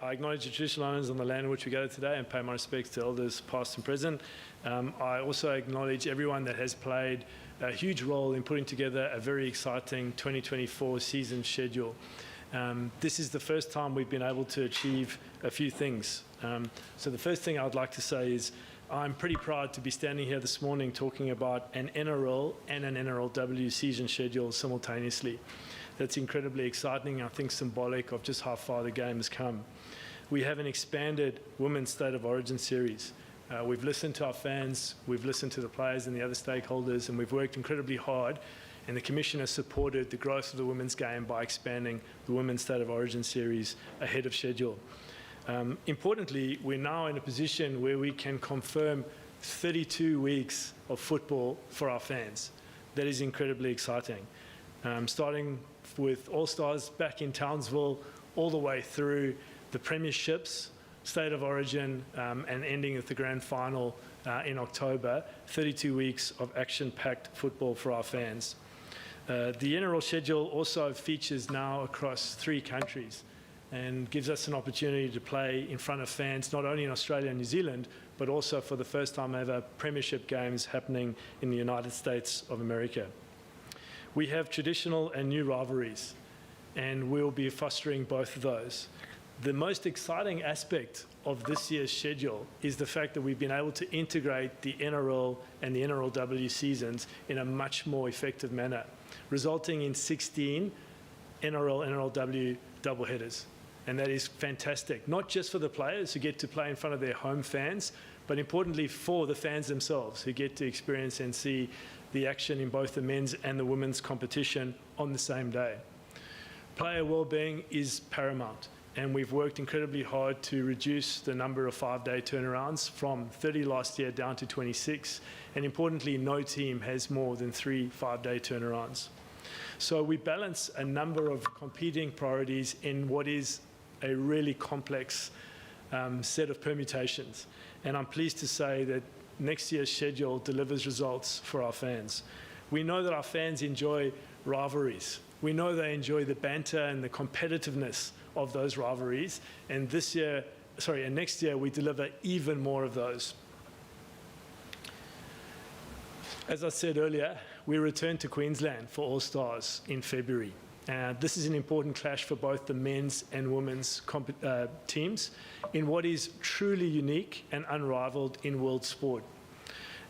I acknowledge the traditional owners on the land in which we gather today and pay my respects to elders past and present. I also acknowledge everyone that has played a huge role in putting together a very exciting 2024 season schedule. This is the first time we've been able to achieve a few things. So the first thing I would like to say is I'm pretty proud to be standing here this morning talking about an NRL and an NRLW season schedule simultaneously. That's incredibly exciting, I think symbolic of just how far the game has come. We have an expanded Women's State of Origin series. We've listened to our fans, we've listened to the players and the other stakeholders, and we've worked incredibly hard, and the Commission has supported the growth of the women's game by expanding the Women's State of Origin series ahead of schedule. Importantly, we're now in a position where we can confirm 32 weeks of football for our fans. That is incredibly exciting. Starting with All-Stars back in Townsville, all the way through the Premierships, State of Origin, and ending with the Grand Final in October, 32 weeks of action-packed football for our fans. The NRL schedule also features now across 3 countries and gives us an opportunity to play in front of fans, not only in Australia and New Zealand, but also for the first time ever, Premiership games happening in the United States of America. We have traditional and new rivalries, and we'll be fostering both of those. The most exciting aspect of this year's schedule is the fact that we've been able to integrate the NRL and the NRLW seasons in a much more effective manner, resulting in 16 NRL NRLW doubleheaders. And that is fantastic, not just for the players who get to play in front of their home fans, but importantly for the fans themselves who get to experience and see the action in both the men's and the women's competition on the same day. Player well-being is paramount, and we've worked incredibly hard to reduce the number of 5-day turnarounds from 30 last year down to 26, and importantly, no team has more than 3 5-day turnarounds. So we balance a number of competing priorities in what is a really complex set of permutations. And I'm pleased to say that next year's schedule delivers results for our fans. We know that our fans enjoy rivalries. We know they enjoy the banter and the competitiveness of those rivalries. And next year we deliver even more of those. As I said earlier, we return to Queensland for All-Stars in February. This is an important clash for both the men's and women's teams in what is truly unique and unrivaled in world sport.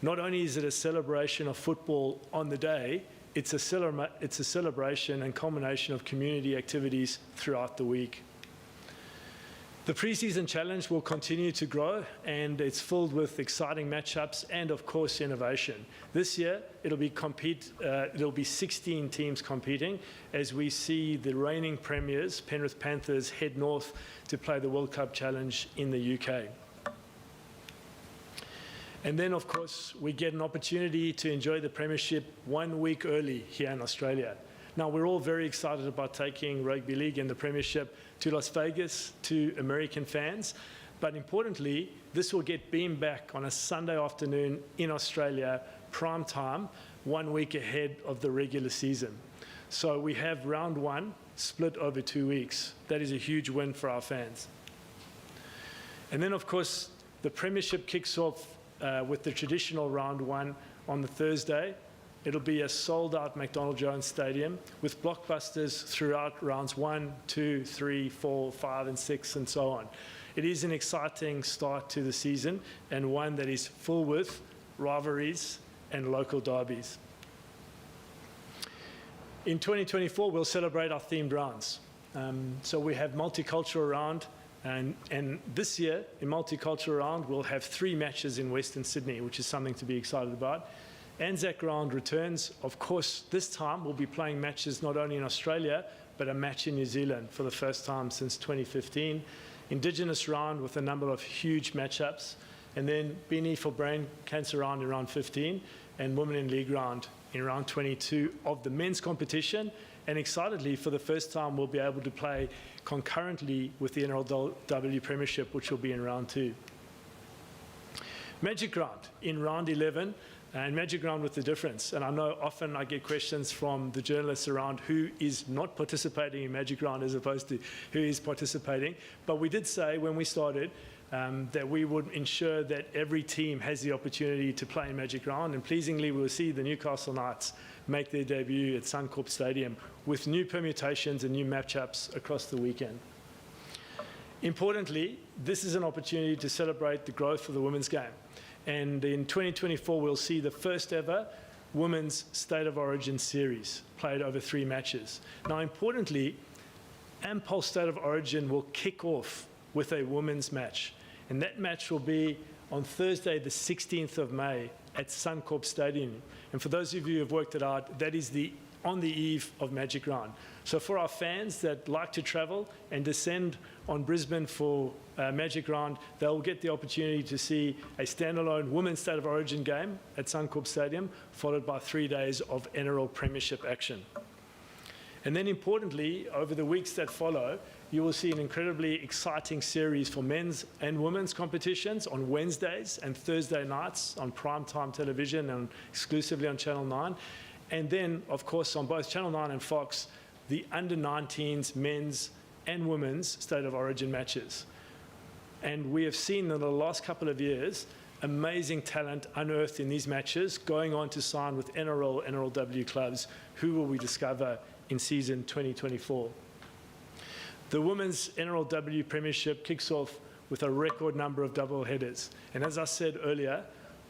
Not only is it a celebration of football on the day, it's a celebration and culmination of community activities throughout the week. The Preseason challenge will continue to grow, and it's filled with exciting matchups and, of course, innovation. This year, it'll be 16 teams competing as we see the reigning premiers, Penrith Panthers, head north to play the World Cup Challenge in the UK. And then, of course, we get an opportunity to enjoy the Premiership 1 week early here in Australia. Now, we're all very excited about taking Rugby League and the Premiership to Las Vegas, to American fans. But importantly, this will get beamed back on a Sunday afternoon in Australia, prime time, 1 week ahead of the regular season. So we have round 1 split over 2 weeks. That is a huge win for our fans. And then, of course, the Premiership kicks off with the traditional round 1 on the Thursday. It'll be a sold-out McDonald Jones Stadium with blockbusters throughout rounds 1, 2, 3, 4, 5, and 6, and so on. It is an exciting start to the season, and one that is full with rivalries and local derbies. In 2024, we'll celebrate our themed rounds. So we have multicultural round, and this year, in multicultural round, we'll have 3 matches in Western Sydney, which is something to be excited about. Anzac round returns. Of course, this time we'll be playing matches not only in Australia, but a match in New Zealand for the first time since 2015. Indigenous round with a number of huge matchups. And then Beanie for Brain Cancer round in round 15, and Women in League round in round 22 of the men's competition. And excitedly, for the first time, we'll be able to play concurrently with the NRLW Premiership, which will be in round 2. Magic round in round 11. and Magic Round with the difference. And I know often I get questions from the journalists around who is not participating in Magic Round as opposed to who is participating. But we did say when we started that we would ensure that every team has the opportunity to play in Magic Round. And pleasingly, we'll see the Newcastle Knights make their debut at Suncorp Stadium with new permutations and new matchups across the weekend. Importantly, this is an opportunity to celebrate the growth of the women's game. And in 2024, we'll see the first ever Women's State of Origin series played over 3 matches. Now, importantly, Ampol State of Origin will kick off with a women's match. And that match will be on Thursday, the 16th of May at Suncorp Stadium. And for those of you who have worked it out, that is on the eve of Magic Round. So for our fans that like to travel and descend on Brisbane for Magic Round, they'll get the opportunity to see a standalone Women's State of Origin game at Suncorp Stadium, followed by 3 days of NRL Premiership action. And then importantly, over the weeks that follow, you will see an incredibly exciting series for men's and women's competitions on Wednesdays and Thursday nights on primetime television and exclusively on Channel 9. And then, of course, on both Channel 9 and Fox, the under-19s men's and women's State of Origin matches. And we have seen in the last couple of years amazing talent unearthed in these matches, going on to sign with NRL NRLW clubs. Who will we discover in season 2024? The Women's NRLW Premiership kicks off with a record number of double headers. And as I said earlier,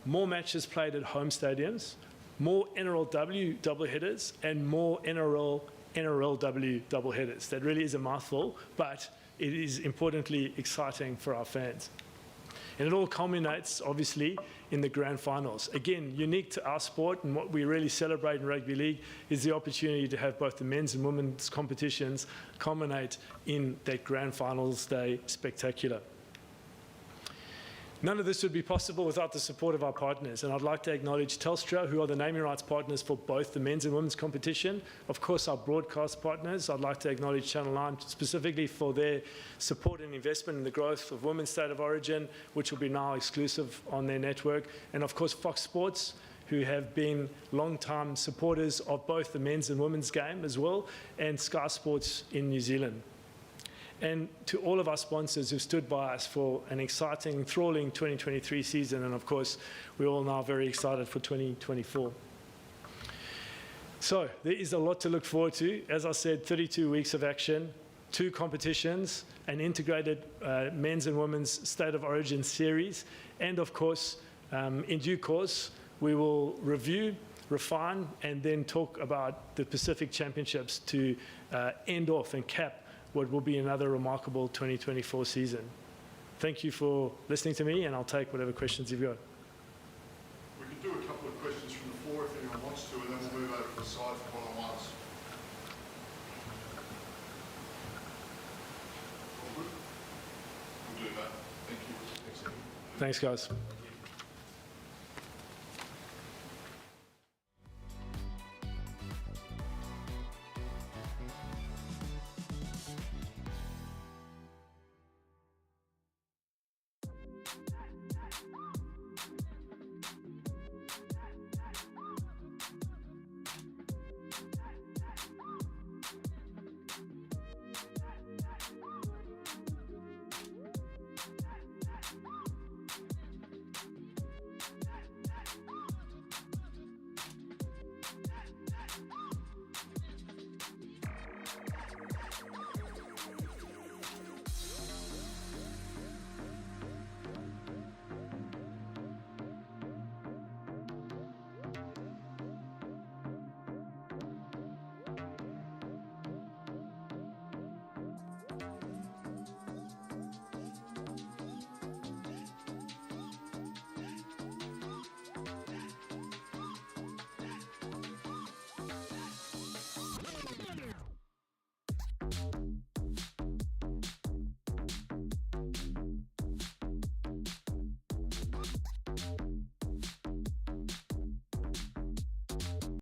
more matches played at home stadiums, more NRLW double headers, and more NRL NRLW double headers. That really is a mouthful, but it is importantly exciting for our fans. And it all culminates, obviously, in the grand finals. Again, unique to our sport, and what we really celebrate in rugby league is the opportunity to have both the men's and women's competitions culminate in that grand finals day spectacular. None of this would be possible without the support of our partners, and I'd like to acknowledge Telstra, who are the naming rights partners for both the men's and women's competition. Of course, our broadcast partners. I'd like to acknowledge Channel 9 specifically for their support and investment in the growth of Women's State of Origin, which will be now exclusive on their network. And of course, Fox Sports, who have been long-time supporters of both the men's and women's game as well, and Sky Sports in New Zealand. And to all of our sponsors who stood by us for an exciting, enthralling 2023 season. And of course, we're all now very excited for 2024. So there is a lot to look forward to. As I said, 32 weeks of action, 2 competitions, an integrated men's and women's State of Origin series. And of course, in due course, we will review, refine, and then talk about the Pacific Championships to end off and cap what will be another remarkable 2024 season. Thank you for listening to me, and I'll take whatever questions you've got. We can do a couple of questions from the floor if anyone wants to, and then we'll move over to the side for one-on-ones. We'll do that. Thank you. Thanks, guys.